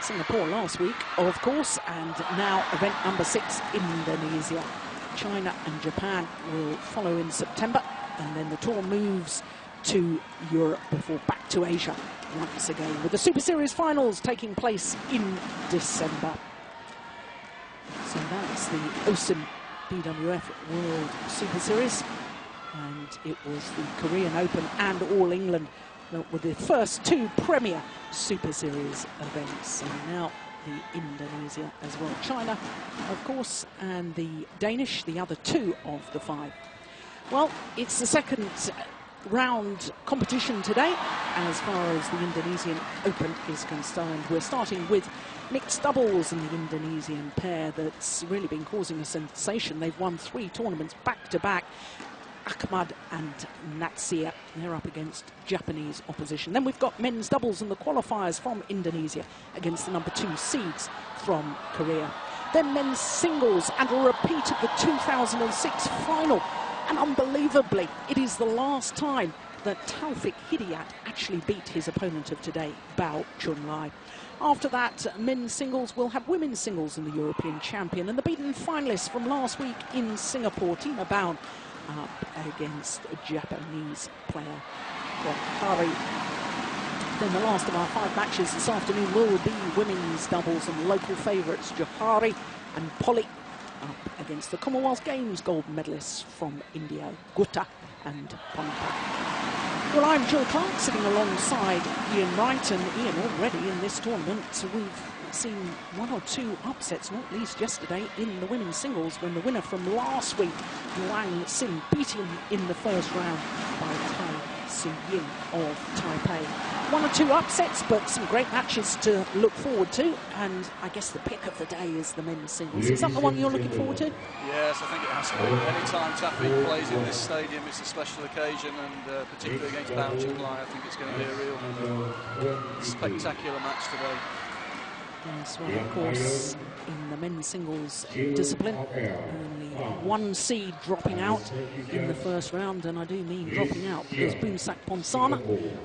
Singapore last week, of course, and now event number 6, Indonesia. China and Japan will follow in September, and then the tour moves to Europe before back to Asia once again, with the Super Series finals taking place in December. So that's the OSIM BWF World Super Series, and it was the Korean Open and All England that were the first 2 premier Super Series events, and now the Indonesia as well. China, of course, and the Danish, the other 2 of the 5. Well, it's the second round competition today as far as the Indonesian Open is concerned. We're starting with mixed doubles, and the Indonesian pair that's really been causing a sensation. They've won 3 tournaments back-to-back. Ahmad and Natsir, they're up against Japanese opposition. Then we've got men's doubles and the qualifiers from Indonesia against the number 2 seeds from Korea. Then men's singles and a repeat of the 2006 final. And unbelievably, it is the last time that Taufik Hidayat actually beat his opponent of today, Bao Chunlai. After that, men's singles will have women's singles and the European champion. And the beaten finalists from last week in Singapore, Tina Bound, up against a Japanese player, Hari. Then the last of our 5 matches this afternoon will be women's doubles, and local favourites Johari and Polly up against the Commonwealth Games gold medalists from India, Gutta and Ponta. Well, I'm Jill Clark, sitting alongside Ian Wright, and Ian, already in this tournament we've seen 1 or 2 upsets, not least yesterday in the women's singles, when the winner from last week, Wang Xin, beat him in the first round by Tai Su-yin of Taipei. 1 or 2 upsets, but some great matches to look forward to, and I guess the pick of the day is the men's singles. Is that the one you're looking forward to? Yes, I think it has to be. Anytime Taufik plays in this stadium, it's a special occasion, and particularly against Bao Chunlai, I think it's going to be a real spectacular match today. Yes, well, of course, in the men's singles discipline, only 1 seed dropping out in the first round, and I do mean dropping out because Bung Ponsana,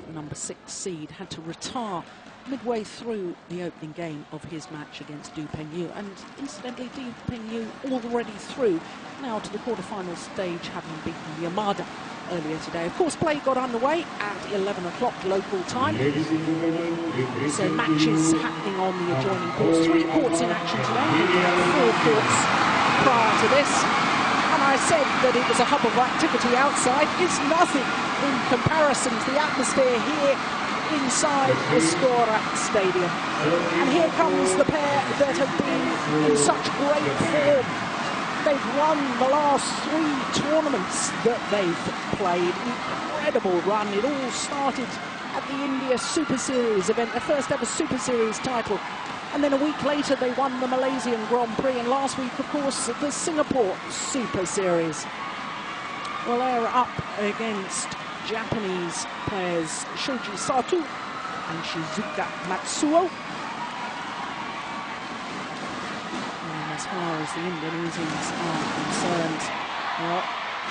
the number 6 seed, had to retire midway through the opening game of his match against Du Pengyu, and incidentally, Du Pengyu already through now to the quarterfinal stage, having beaten Yamada earlier today. Of course, play got underway at 11 o'clock local time. So matches happening on the adjoining courts. 3 courts in action today. 4 courts prior to this. And I said that it was a hub of activity outside. It's nothing in comparison to the atmosphere here inside Istora Stadium. And here comes the pair that have been in such great form. They've won the last 3 tournaments that they've played. Incredible run. It all started at the India Super Series event, their first ever Super Series title. And then a week later, they won the Malaysian Grand Prix. And last week, of course, the Singapore Super Series. Well, they're up against Japanese players Shoji Sato and Shizuka Matsuo. As far as the Indonesians are concerned, well,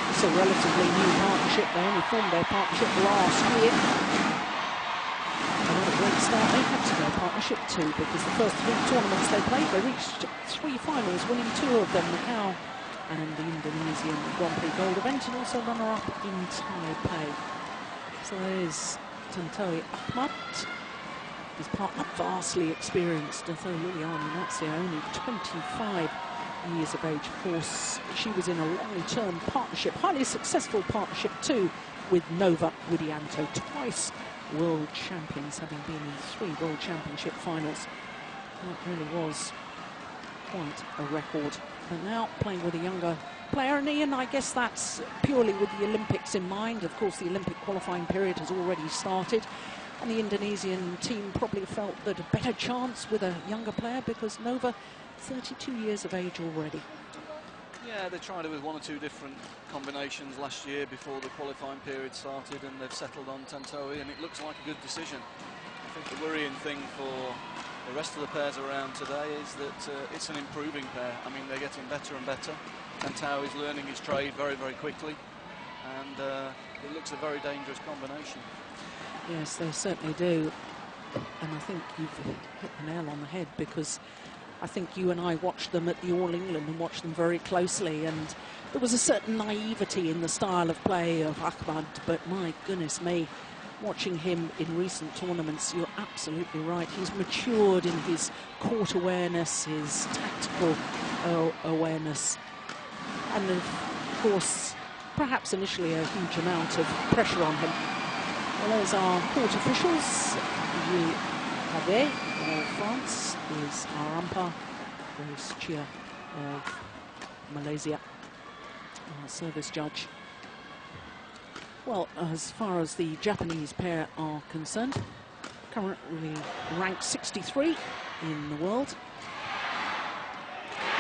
it's a relatively new partnership. They only formed their partnership last year. And what a great start they had to their partnership too, because the first 3 tournaments they played, they reached 3 finals, winning 2 of them, Macau and the Indonesian Grand Prix Gold event, and also runner-up in Taipei. So there's Tantowi Ahmad. His partner, vastly experienced, although Liliyana Natsir, only 25 years of age. Of course, she was in a long-term partnership, highly successful partnership too, with Nova Widianto, twice world champions, having been in 3 world championship finals. That really was quite a record. But now playing with a younger player, and Ian, I guess that's purely with the Olympics in mind. Of course, the Olympic qualifying period has already started. And the Indonesian team probably felt that a better chance with a younger player, because Nova, 32 years of age already. Yeah, they tried it with 1 or 2 different combinations last year before the qualifying period started, and they've settled on Tantowi, and it looks like a good decision. I think the worrying thing for the rest of the pairs around today is that it's an improving pair. I mean, they're getting better and better. Tantowi's learning his trade very, very quickly, and it looks a very dangerous combination. Yes, they certainly do. And I think you've hit the nail on the head, because I think you and I watched them at the All England and watched them very closely, and there was a certain naivety in the style of play of Ahmad, but my goodness me, watching him in recent tournaments, you're absolutely right. He's matured in his court awareness, his tactical awareness, and of course, perhaps initially a huge amount of pressure on him. Well, there's our court officials. Gilles Havet of France is our umpire. Grace Chia of Malaysia, our service judge. Well, as far as the Japanese pair are concerned, currently ranked 63 in the world.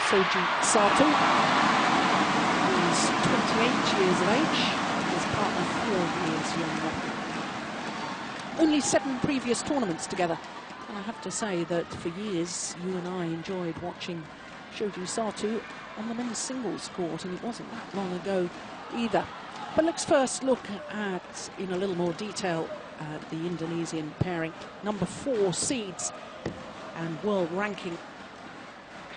Shoji Sato is 28 years of age, his partner 4 years younger. Only 7 previous tournaments together. And I have to say that for years, you and I enjoyed watching Shoji Sato on the men's singles court, and it wasn't that long ago either. But let's first look at, in a little more detail, at the Indonesian pairing. Number 4 seeds and world ranking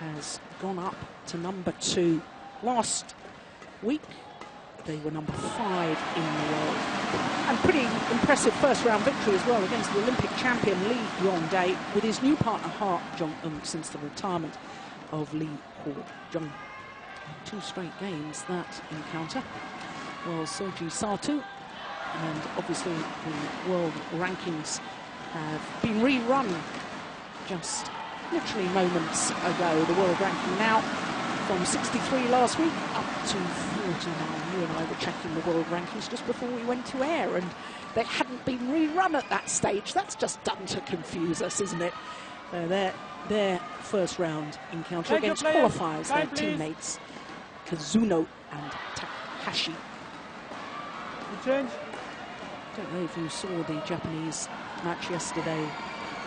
has gone up to number 2. Last week, they were number 5 in the world. And pretty impressive first round victory as well against the Olympic champion Lee Yong-dae, with his new partner Ha Jong-eun since the retirement of Lee Ho-jung. 2 straight games, that encounter. Well, Shoji Sato, and obviously the world rankings have been rerun just literally moments ago. The world ranking now from 63 last week up to 49. You and I were checking the world rankings just before we went to air, and they hadn't been rerun at that stage. That's just done to confuse us, isn't it? Their first round encounter against qualifiers, their teammates Kazuno and Takahashi. Change. Don't know if you saw the Japanese match yesterday,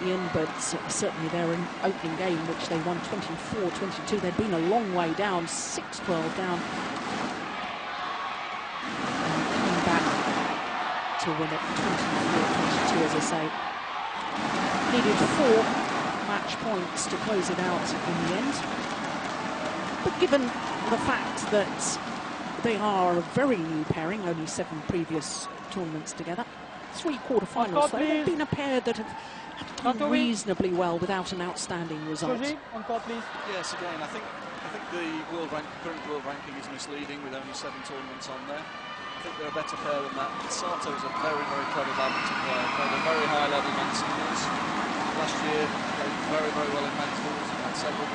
Ian, but certainly their opening game, which they won 24-22. They'd been a long way down, 6-12 down, and coming back to win it 24-22, as I say. Needed 4 match points to close it out in the end. But given the fact that they are a very new pairing, only 7 previous tournaments together, 3 quarterfinals, though. They've been a pair that have done reasonably well without an outstanding result. Shoji, on court, please. Yes, again, I think the current world ranking is misleading with only 7 tournaments on there. I think they're a better pair than that. Sato's a very, very clever badminton player. Played a very high level men's singles. Last year, played very, very well in men's doubles. He had several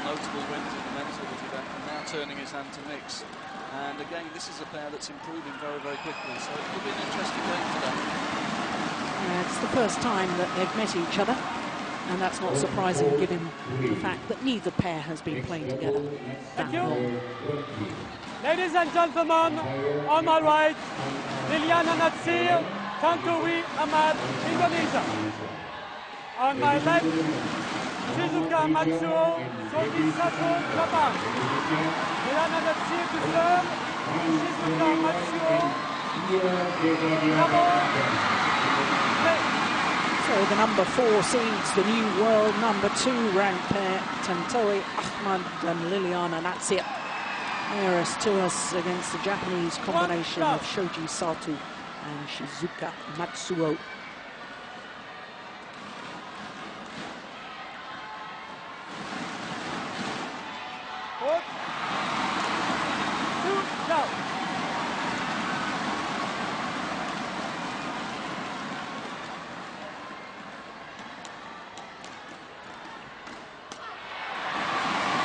notable wins in the men's doubles event, and now turning his hand to mix. And again, this is a pair that's improving very, very quickly, so it could be an interesting game today. Yeah, it's the first time that they've met each other, and that's not surprising given the fact that neither pair has been playing together that long. Ladies and gentlemen, on my right, Liliyana Natsir, Tantowi Ahmad, Indonesia. On my left, Shizuka Matsuo, Shoji Sato, Japan. Liliyana Natsir to serve, Shizuka Matsuo, So the number 4 seeds, the new world number 2 ranked pair, Tantowi Ahmad and Liliyana Natsir, nearest to us against the Japanese combination of Shoji Sato and Shizuka Matsuo.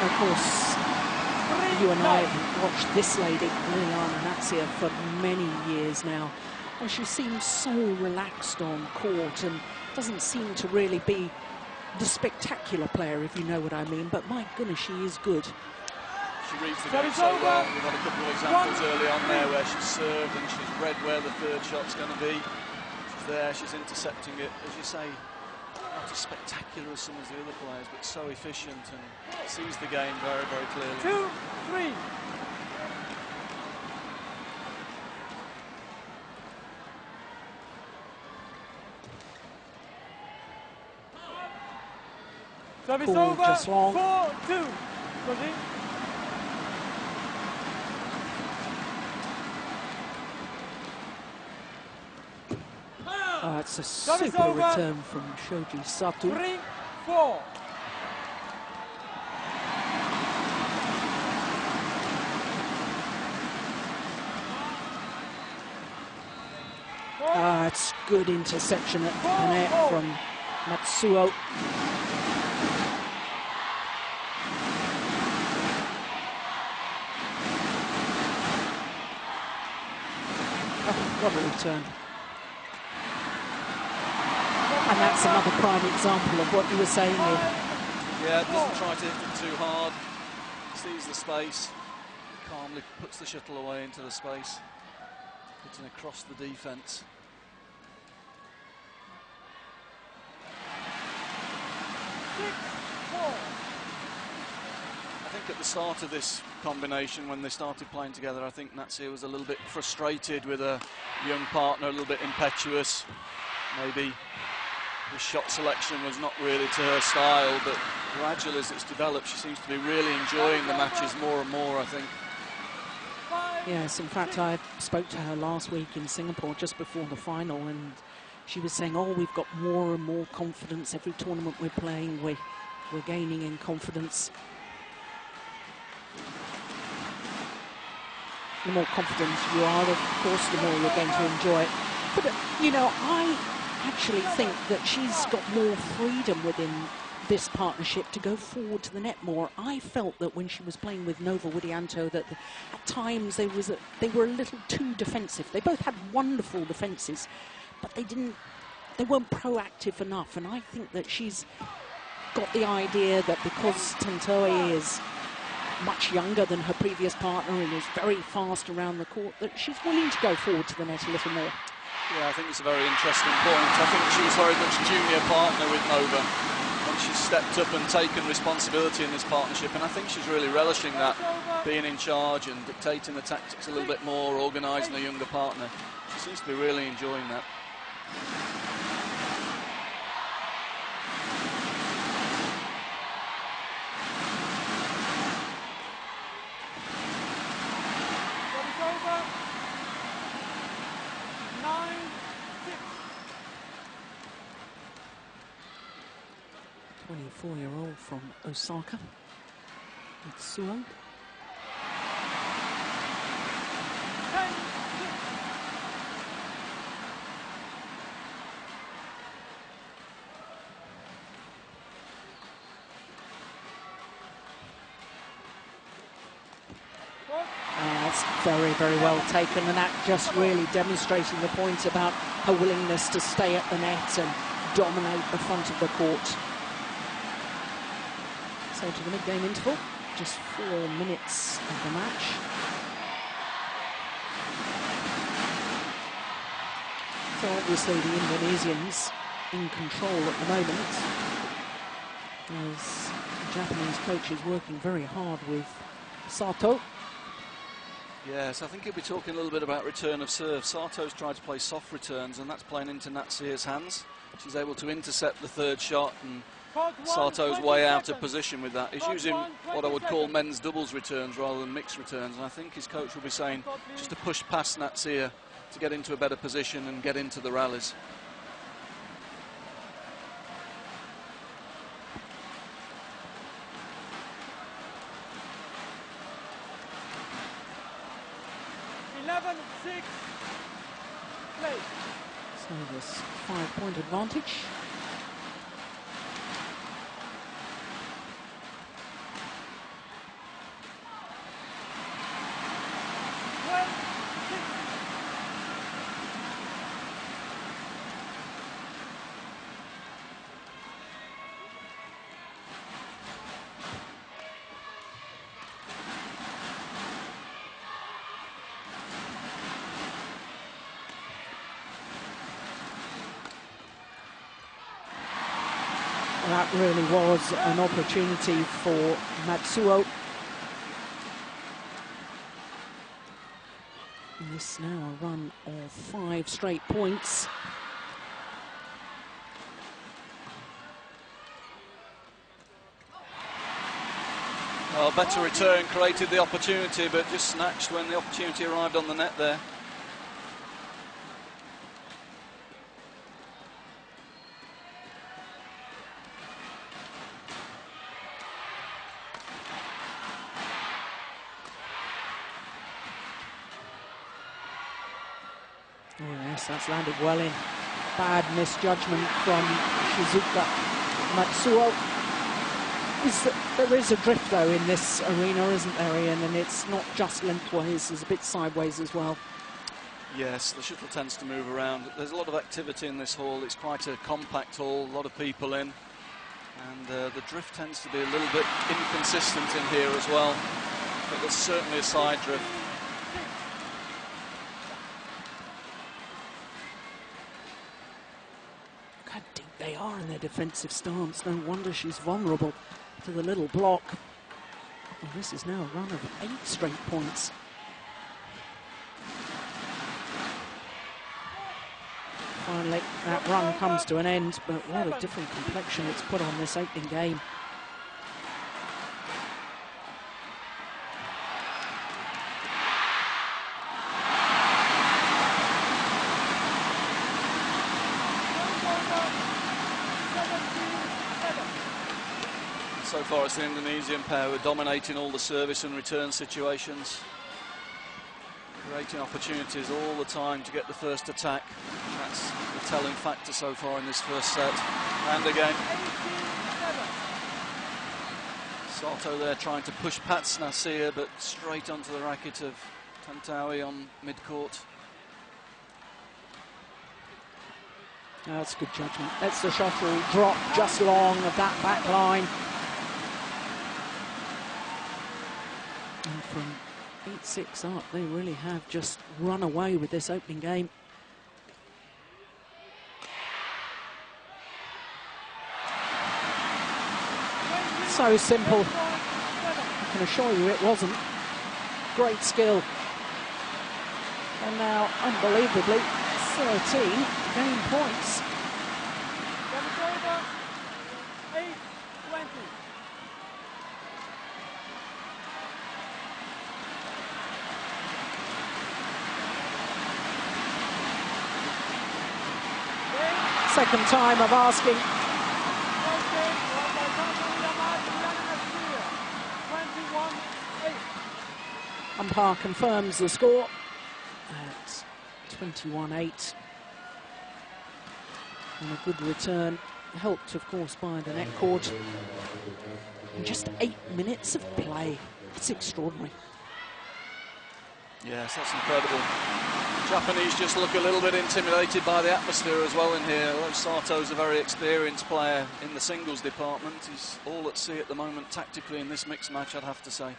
Of course, you and I have watched this lady, Liliyana Natsir, for many years now, and she seems so relaxed on court and doesn't seem to really be the spectacular player, if you know what I mean, but my goodness, she is good. She reads the game so well. We've had a couple of examples early on there where she's served and she's read where the third shot's going to be. She's there, she's intercepting it, as you say. Not as spectacular as some of the other players, but so efficient and sees the game very, very clearly. 2-3. Service called over, just long. 4-2. Shoji. Oh, it's a Service super over. return from Shoji Sato. 3-4. It's good interception at the net from Matsuo. Oh, what a return. And that's another prime example of what you were saying here. Yeah, doesn't try to hit it too hard. Sees the space, calmly puts the shuttle away into the space, hitting across the defence. I think at the start of this combination, when they started playing together, I think Natsir was a little bit frustrated with a young partner, a little bit impetuous. Maybe the shot selection was not really to her style, but gradually as it's developed, she seems to be really enjoying the matches more and more, I think. Yes, in fact, I spoke to her last week in Singapore just before the final, and she was saying, oh, we've got more and more confidence. Every tournament we're playing, we're gaining in confidence. The more confident you are, of course, the more you're going to enjoy it. But, you know, I actually think that she's got more freedom within this partnership to go forward to the net more. I felt that when she was playing with Nova Widianto, that at times they were a little too defensive. They both had wonderful defences, but they weren't proactive enough. And I think that she's got the idea that because Tantowi is much younger than her previous partner and is very fast around the court, that she's willing to go forward to the net a little more. Yeah, I think it's a very interesting point. I think she was very much junior partner with Nova, and she's stepped up and taken responsibility in this partnership, and I think she's really relishing that, being in charge and dictating the tactics a little bit more, organising a younger partner. She seems to be really enjoying that. Four-year-old from Osaka, Matsuo. That's very, very well taken, and that just really demonstrating the point about her willingness to stay at the net and dominate the front of the court. So to the mid-game interval, just 4 minutes of the match. So obviously the Indonesians in control at the moment, as the Japanese coach is working very hard with Sato. Yes, I think he'll be talking a little bit about return of serve. Sato's tried to play soft returns, and that's playing into Natsir's hands. She's able to intercept the third shot, and Sato's way out of position with that. He's using what I would call men's doubles returns rather than mixed returns, and I think his coach will be saying just to push past Natsir to get into a better position and get into the rallies. So this 5-point advantage. That really was an opportunity for Matsuo. And this now a run of 5 straight points. Well, better return, created the opportunity, but just snatched when the opportunity arrived on the net there. Oh yes, that's landed well in. Bad misjudgment from Shizuka Matsuo. There is a drift though in this arena, isn't there, Ian? And it's not just lengthways, there's a bit sideways as well. Yes, the shuttle tends to move around. There's a lot of activity in this hall. It's quite a compact hall, a lot of people in. And the drift tends to be a little bit inconsistent in here as well. But there's certainly a side drift. How deep they are in their defensive stance. No wonder she's vulnerable to the little block. Well, this is now a run of 8 straight points. Finally, that run comes to an end, but what a different complexion it's put on this opening game. So far it's the Indonesian pair who are dominating all the service and return situations, creating opportunities all the time to get the first attack. That's the telling factor so far in this first set. And again, Sato there trying to push past Natsir, but straight onto the racket of Tantowi on mid-court. That's good judgment. That's the shuttle drop just long of that back line. And from 8-6 up, they really have just run away with this opening game. So simple. I can assure you it wasn't. Great skill. And now, unbelievably, 13 game points. Second time of asking. Umpire confirms the score at 21-8. And a good return, helped of course by the net court. In just 8 minutes of play. It's extraordinary. Yes, that's incredible. Japanese just look a little bit intimidated by the atmosphere as well in here. Although Sato's a very experienced player in the singles department. He's all at sea at the moment tactically in this mixed match, I'd have to say.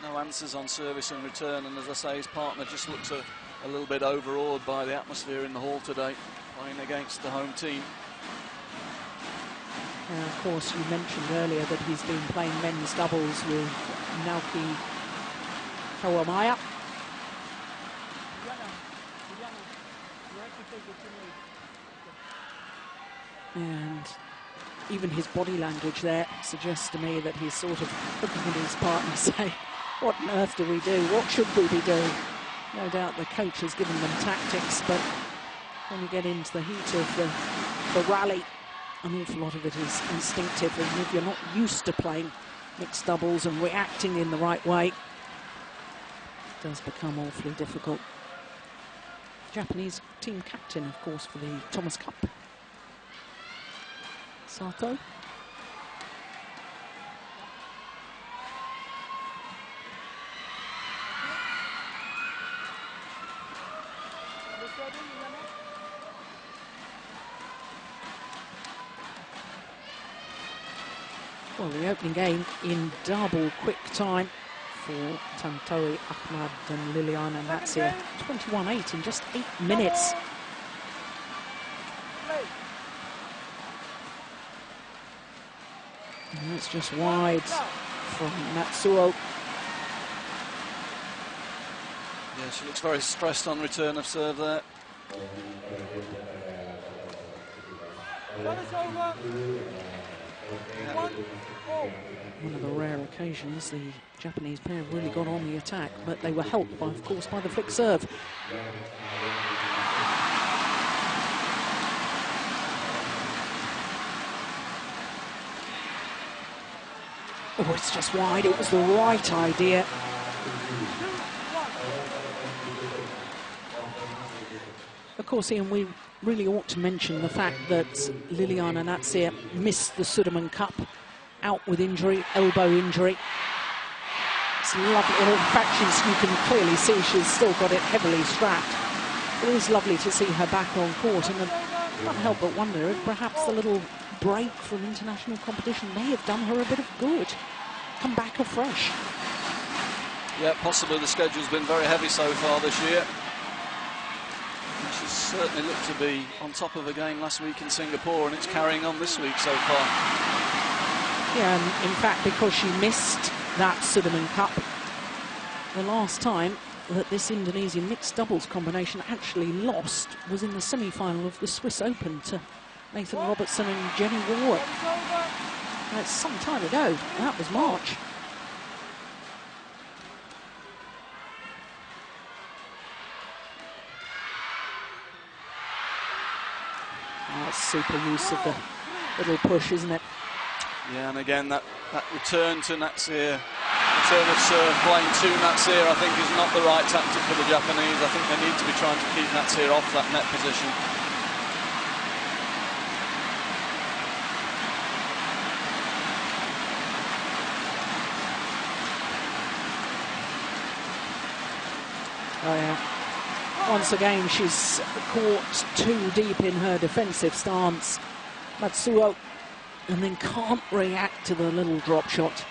No answers on service and return, and as I say, his partner just looks a little bit overawed by the atmosphere in the hall today, playing against the home team. Of course, you mentioned earlier that he's been playing men's doubles with Naoki Kawamaya. And even his body language there suggests to me that he's sort of looking at his partner saying, what on earth do we do? What should we be doing? No doubt the coach has given them tactics, but when you get into the heat of the rally, an awful lot of it is instinctive, and if you're not used to playing mixed doubles and reacting in the right way, it does become awfully difficult. Japanese team captain, of course, for the Thomas Cup. Sato. Well, the opening game in double quick time for Tantowi Ahmad and Liliyana Natsir. 21-8 in just 8 minutes. And it's just wide from Matsuo. Yeah, she looks very stressed on return of serve there. One of the rare occasions the Japanese pair really got on the attack, but they were helped, by, of course, by the flick serve. Oh, it's just wide. It was the right idea. Of course, Ian, we really ought to mention the fact that Liliyana Natsir missed the Sudirman Cup, out with injury, elbow injury. It's lovely. And in fact, you can clearly see she's still got it heavily strapped. It is lovely to see her back on court, and I can't help but wonder if perhaps the little break from international competition may have done her a bit of good. Come back afresh. Yeah, possibly. The schedule's been very heavy so far this year. She's certainly looked to be on top of her game last week in Singapore, and it's carrying on this week so far. Yeah, and in fact, because she missed that Sudirman Cup, the last time that this Indonesian mixed doubles combination actually lost was in the semi-final of the Swiss Open to Nathan Robertson and Jenny Warwick. That's some time ago. That was March. Oh, it's super use of the little push, isn't it? Yeah, and again, that return to Natsir, return of serve playing to Natsir, I think is not the right tactic for the Japanese. I think they need to be trying to keep Natsir off that net position. Oh yeah. Once again, she's caught too deep in her defensive stance. Matsuo, and then can't react to the little drop shot.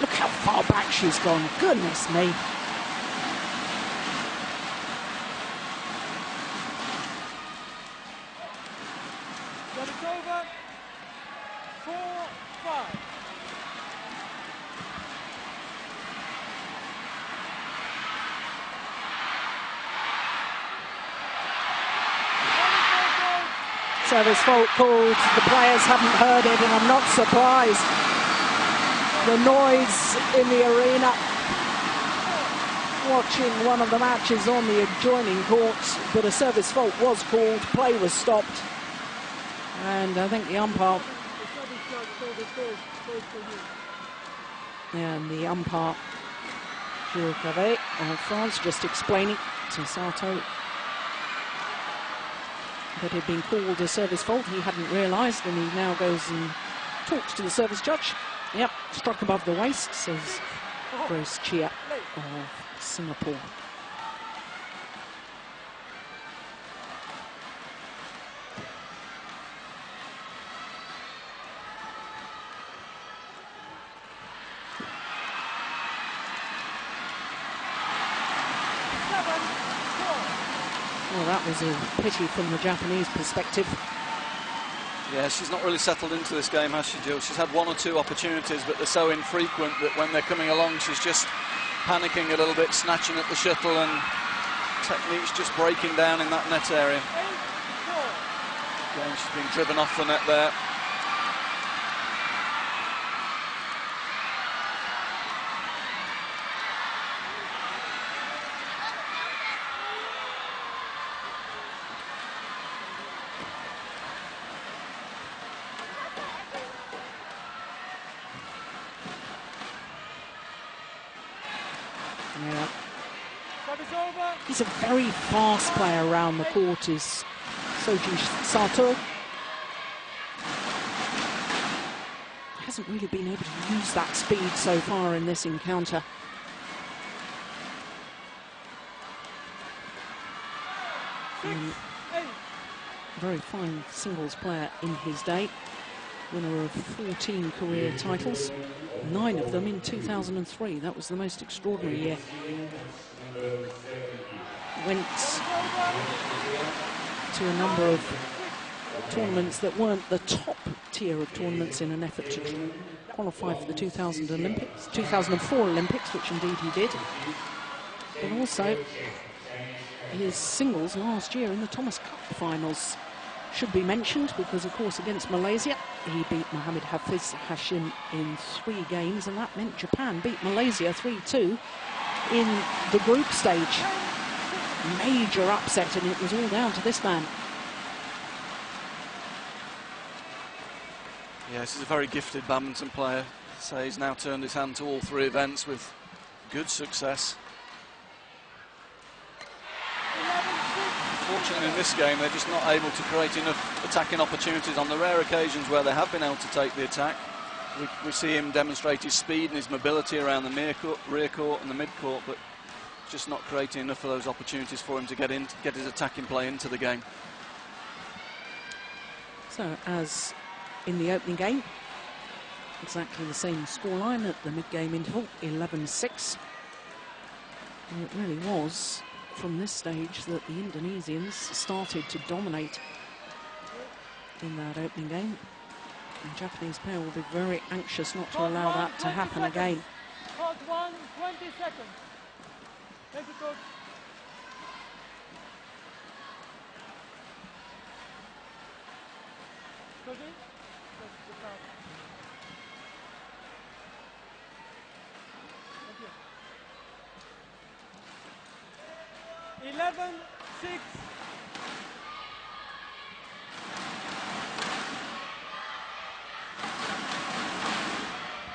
Look how far back she's gone. Goodness me. It's over. 4-5. Service fault called. The players haven't heard it, and I'm not surprised. The noise in the arena. Watching one of the matches on the adjoining courts, but a service fault was called. Play was stopped, and I think the umpire. And the umpire, Shizuka of France, just explaining to Sato that had been called a service fault. He hadn't realised, and he now goes and talks to the service judge. Yep, struck above the waist, says Grace Chia of Singapore. Well, that was a pity from the Japanese perspective. Yeah, she's not really settled into this game, has she, Jill? She's had one or two opportunities, but they're so infrequent that when they're coming along, she's just panicking a little bit, snatching at the shuttle, and technique's just breaking down in that net area. Again, she's been driven off the net there. Yeah. He's a very fast player around the court, is Shoji Sato. Hasn't really been able to use that speed so far in this encounter. Very fine singles player in his day. Winner of 14 career titles, 9 of them in 2003. That was the most extraordinary year. Went to a number of tournaments that weren't the top tier of tournaments in an effort to qualify for the 2004 Olympics, which indeed he did. But also his singles last year in the Thomas Cup finals should be mentioned because, of course, against Malaysia, he beat Mohammed Hafiz Hashim in 3 games, and that meant Japan beat Malaysia 3-2 in the group stage. Major upset, and it was all down to this man. Yes, he's a very gifted badminton player. So he's now turned his hand to all 3 events with good success. Unfortunately, in this game, they're just not able to create enough attacking opportunities. On the rare occasions where they have been able to take the attack, we see him demonstrate his speed and his mobility around the rear court and the mid court, but just not creating enough of those opportunities for him to get his attacking play into the game. So, as in the opening game, exactly the same scoreline at the mid-game interval, 11-6. And it really was from this stage that the Indonesians started to dominate in that opening game. The Japanese pair will be very anxious not to allow that to happen again. Court 1, 20 seconds. Thank you, coach. Shoji? That's the count. Thank you. 11-6.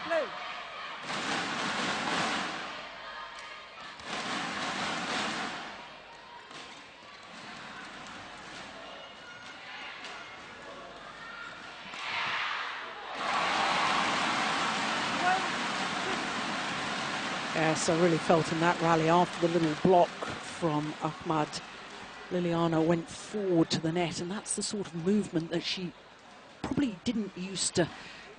Play. Yes, I really felt in that rally after the little block from Ahmad, Liliyana went forward to the net, and that's the sort of movement that she probably didn't used to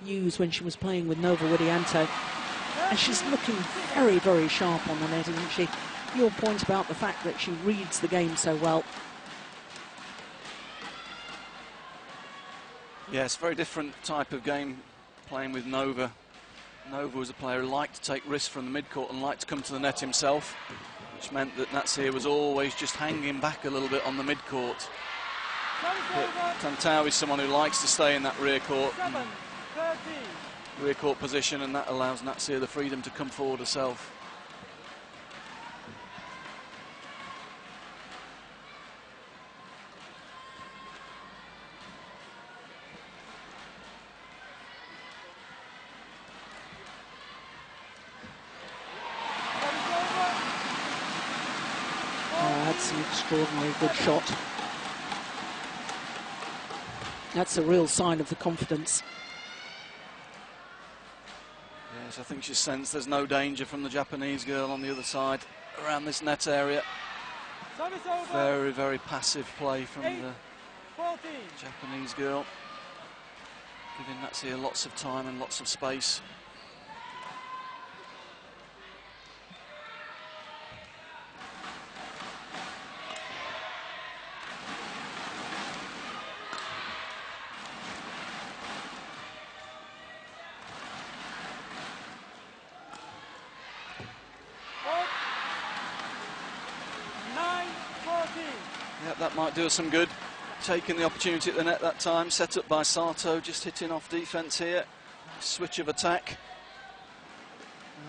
use when she was playing with Nova Widianto. And she's looking very, very sharp on the net, isn't she? Your point about the fact that she reads the game so well. Yes, very different type of game playing with Nova. Nova was a player who liked to take risks from the mid-court and liked to come to the net himself, which meant that Natsir was always just hanging back a little bit on the mid-court. But Tantowi is someone who likes to stay in that rear court position, and that allows Natsir the freedom to come forward herself. That's an extraordinary good shot. That's a real sign of the confidence. Yes, I think she sensed there's no danger from the Japanese girl on the other side around this net area. Very, very passive play from the Japanese girl, giving Natsir lots of time and lots of space. Yep, that might do us some good. Taking the opportunity at the net that time, set up by Sato, just hitting off defence here. Switch of attack.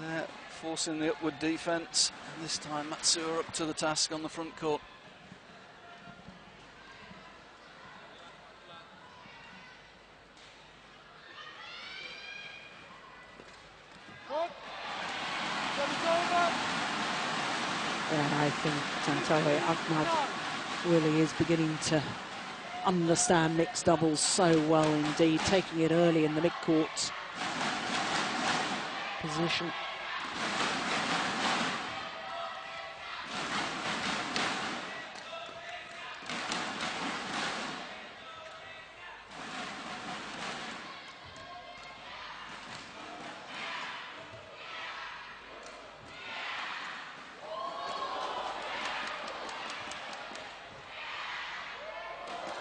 There, forcing the upward defence. And this time Matsuo up to the task on the front court. And I think Tantowi Ahmad really is beginning to understand mixed doubles so well indeed, taking it early in the mid-court position.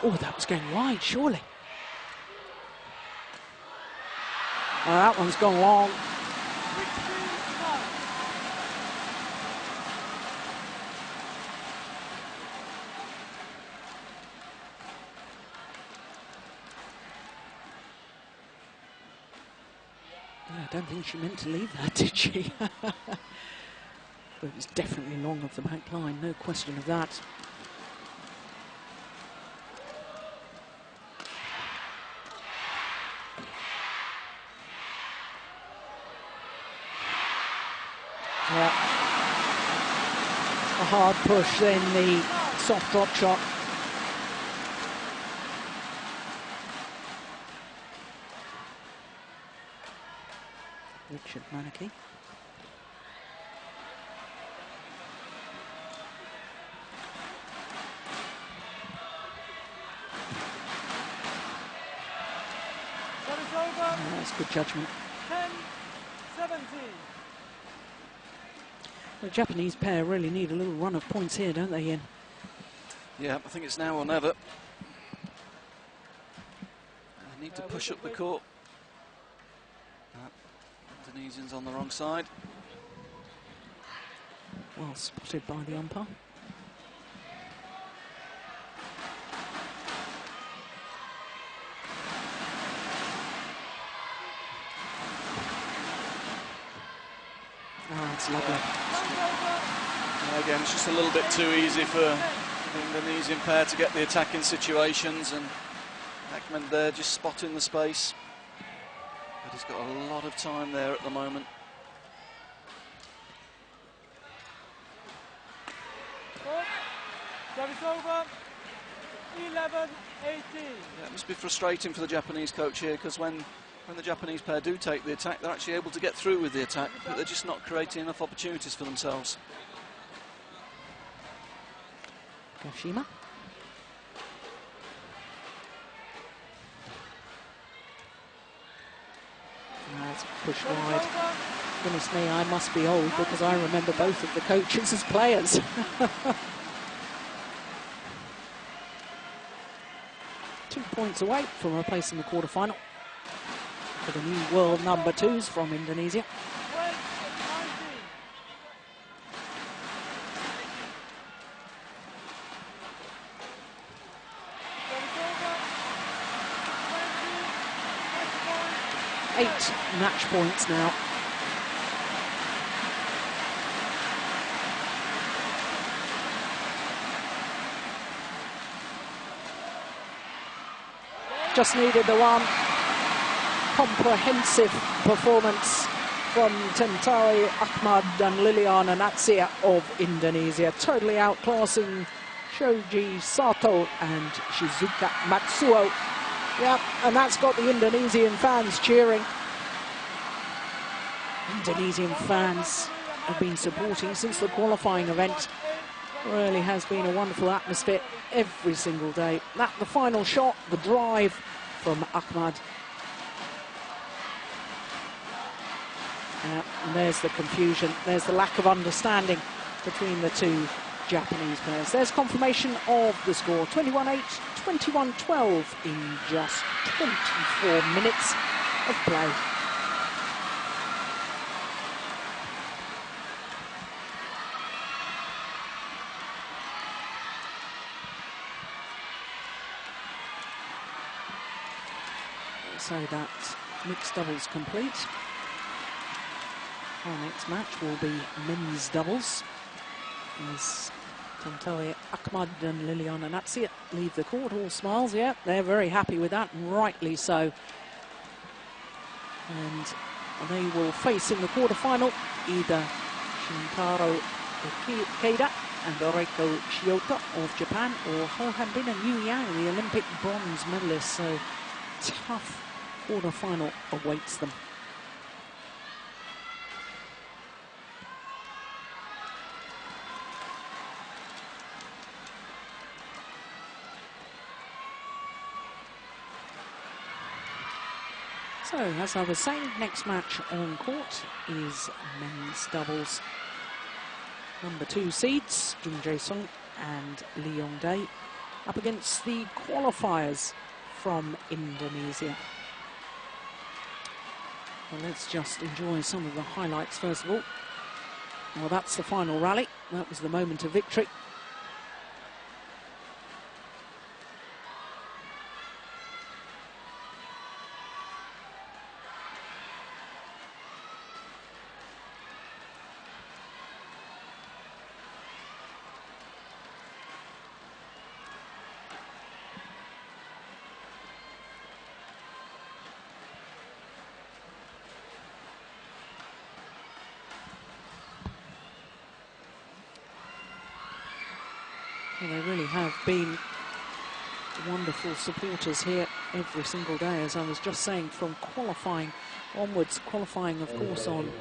Oh, that was going wide, surely. Well, that one's gone long. Yeah, I don't think she meant to leave that, did she? But it was definitely long of the back line, no question of that. Yeah. A hard push, then the soft drop shot. Richard Manaki. That's good judgment. 10-17. The Japanese pair really need a little run of points here, don't they, Ian? Yeah, I think it's now or never. They need to push up the court. Indonesians on the wrong side. Well spotted by the umpire. Oh, that's lovely. Again, it's just a little bit too easy for the Indonesian pair to get the attacking situations, and Ahmad there just spotting the space. But he's got a lot of time there at the moment. Service over. 11-18. Yeah, it must be frustrating for the Japanese coach here, because when the Japanese pair do take the attack, they're actually able to get through with the attack, but they're just not creating enough opportunities for themselves. Kashima. That's pushed wide. Goodness me, I must be old because I remember both of the coaches as players. 2 points away from a place in the quarterfinal for the new world number twos from Indonesia. Eight match points now. Just needed the one comprehensive performance from Tantowi Ahmad and Liliyana Natsir of Indonesia, totally outclassing Shoji Sato and Shizuka Matsuo. Yeah, and that's got the Indonesian fans cheering. Indonesian fans have been supporting since the qualifying event. Really has been a wonderful atmosphere every single day. That the final shot, the drive from Ahmad. And there's the confusion, there's the lack of understanding between the two Japanese players. There's confirmation of the score, 21-8, 21-12 in just 24 minutes of play. So that mixed doubles complete. Our next match will be men's doubles, as Tantowi Ahmad and Liliyana Natsir leave the court. All smiles, yeah, they're very happy with that, and rightly so. And they will face in the quarterfinal either Shintaro Ikeda and Reiko Shiota of Japan, or Ho Hanbin and Yu Yang, the Olympic bronze medalists. So tough quarterfinal awaits them. So, as I was saying, next match on court is men's doubles. Number 2 seeds, Jung Jae-sung and Lee Yong-dae, up against the qualifiers from Indonesia. Well, let's just enjoy some of the highlights first of all. Well, that's the final rally. That was the moment of victory. Well, they really have been wonderful supporters here every single day, as I was just saying, from qualifying onwards. Qualifying, of course, on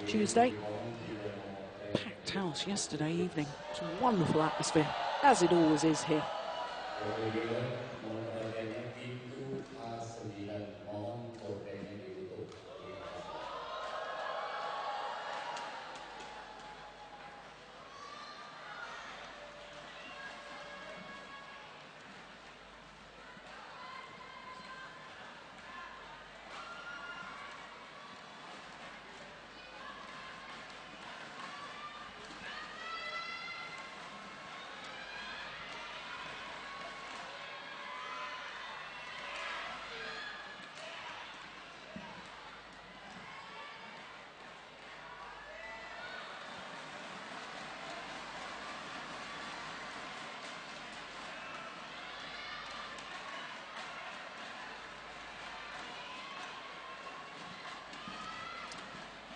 Tuesday. Packed house yesterday evening. It's a wonderful atmosphere, as it always is here.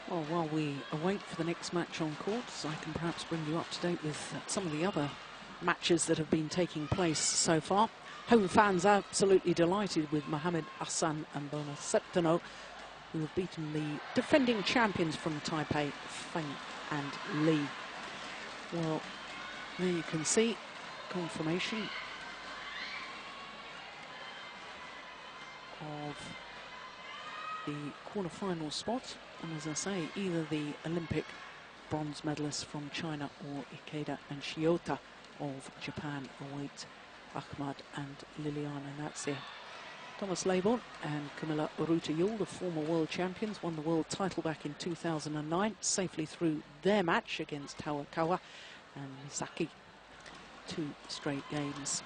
Well, while we await for the next match on courts, I can perhaps bring you up to date with some of the other matches that have been taking place so far. Home fans absolutely delighted with Mohammed Hassan and Bona Septano, who have beaten the defending champions from Taipei, Feng and Li. Well, there you can see confirmation of the quarter-final spot, and as I say, either the Olympic bronze medalists from China or Ikeda and Shiota of Japan await Ahmad and Liliyana Natsir. Thomas Leiborn and Camilla Urrutia-Yul, the former world champions, won the world title back in 2009, safely through their match against Hawakawa and Misaki. 2 straight games.